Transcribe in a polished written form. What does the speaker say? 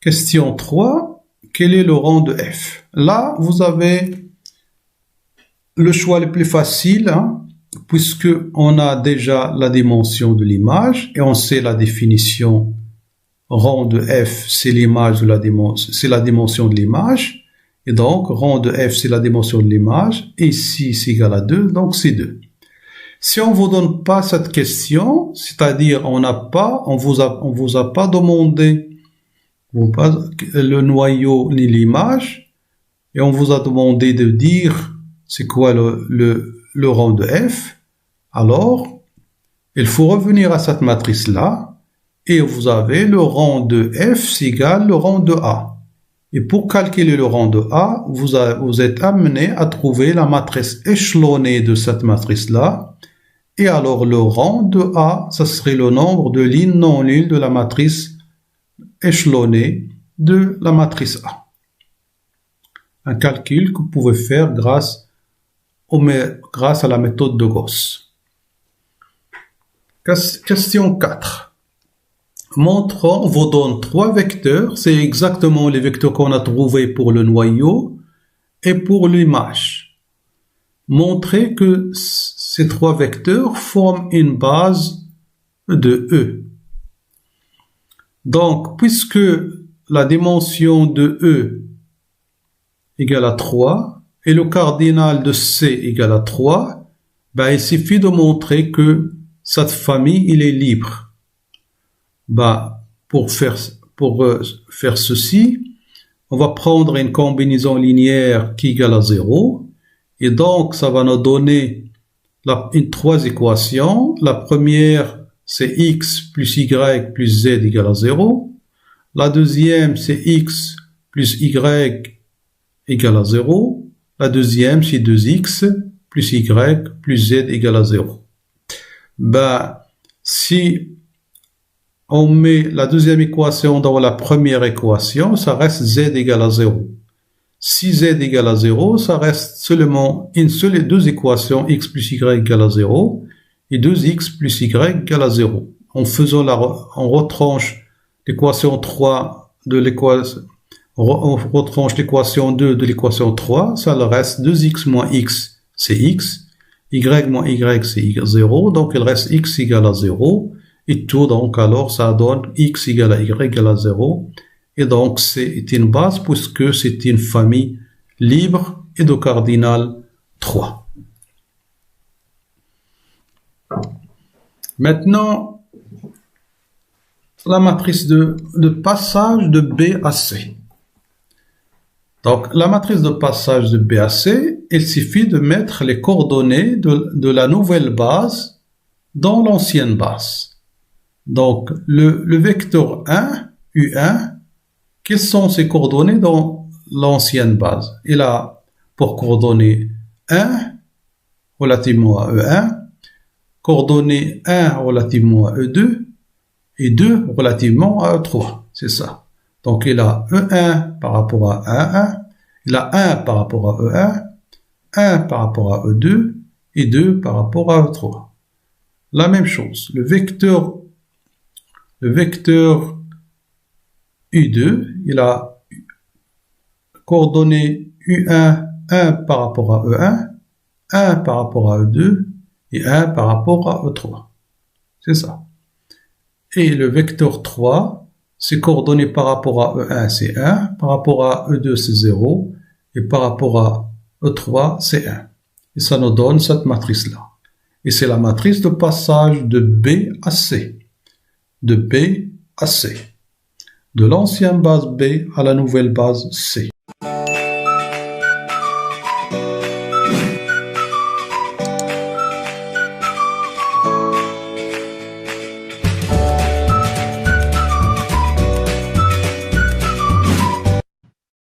Question 3. Quel est le rang de f? Là, vous avez le choix le plus facile, hein, puisque on a déjà la dimension de l'image et on sait la définition. Rang de f, c'est l'image de c'est la dimension de l'image. Et donc, rang de f, c'est la dimension de l'image. Et ici, c'est égal à 2, donc c'est 2. Si on vous donne pas cette question, c'est-à-dire on vous a pas demandé le noyau ni l'image, et on vous a demandé de dire c'est quoi le rang de f, alors il faut revenir à cette matrice-là, et vous avez le rang de f, c'est égal le rang de a. Et pour calculer le rang de a, vous êtes amené à trouver la matrice échelonnée de cette matrice-là, et alors le rang de a, ça serait le nombre de lignes non nulles de la matrice échelonnée de la matrice A. Un calcul que vous pouvez faire grâce à la méthode de Gauss. Question 4. Montrons, vous donne 3 vecteurs. C'est exactement les vecteurs qu'on a trouvés pour le noyau et pour l'image. Montrez que ces 3 vecteurs forment une base de E. Donc, puisque la dimension de E égale à 3 et le cardinal de C égale à 3, ben, il suffit de montrer que cette famille, il est libre. Ben, pour faire ceci, on va prendre une combinaison linéaire qui égale à 0. Et donc, ça va nous donner une 3 équations. La première, c'est x plus y plus z égale à 0. La deuxième, c'est x plus y égale à 0. La deuxième, c'est 2x plus y plus z égale à 0. Ben, si on met la deuxième équation dans la première équation, ça reste z égale à 0. Si z égale à 0, ça reste seulement une seule et deux équations, x plus y égale à 0 et 2x plus y égale à 0. En faisant on retranche l'équation 3 de l'équation, on retranche l'équation 2 de l'équation 3, ça le reste 2x moins x, c'est x, y moins y, c'est 0, donc il reste x égale à 0, et tout, donc alors ça donne x égale à y égale à 0, et donc c'est une base puisque c'est une famille libre et de cardinal 3. Maintenant, la matrice de passage de B à C. Donc, la matrice de passage de B à C, il suffit de mettre les coordonnées de la nouvelle base dans l'ancienne base. Donc, le vecteur 1, U1, quelles sont ses coordonnées dans l'ancienne base? Il a pour coordonnées 1 relativement à E1, coordonnées 1 relativement à E2 et 2 relativement à E3. C'est ça. Donc, il a E1 par rapport à E1, il a 1 par rapport à E1, 1 par rapport à E2 et 2 par rapport à E3. La même chose. Le vecteur U2, il a coordonnées U1, 1 par rapport à E1, 1 par rapport à E2 et 1 par rapport à E3. C'est ça. Et le vecteur 3, ses coordonnées par rapport à E1, c'est 1, par rapport à E2, c'est 0, et par rapport à E3, c'est 1. Et ça nous donne cette matrice-là. Et c'est la matrice de passage de B à C. De B à C. De l'ancienne base B à la nouvelle base C.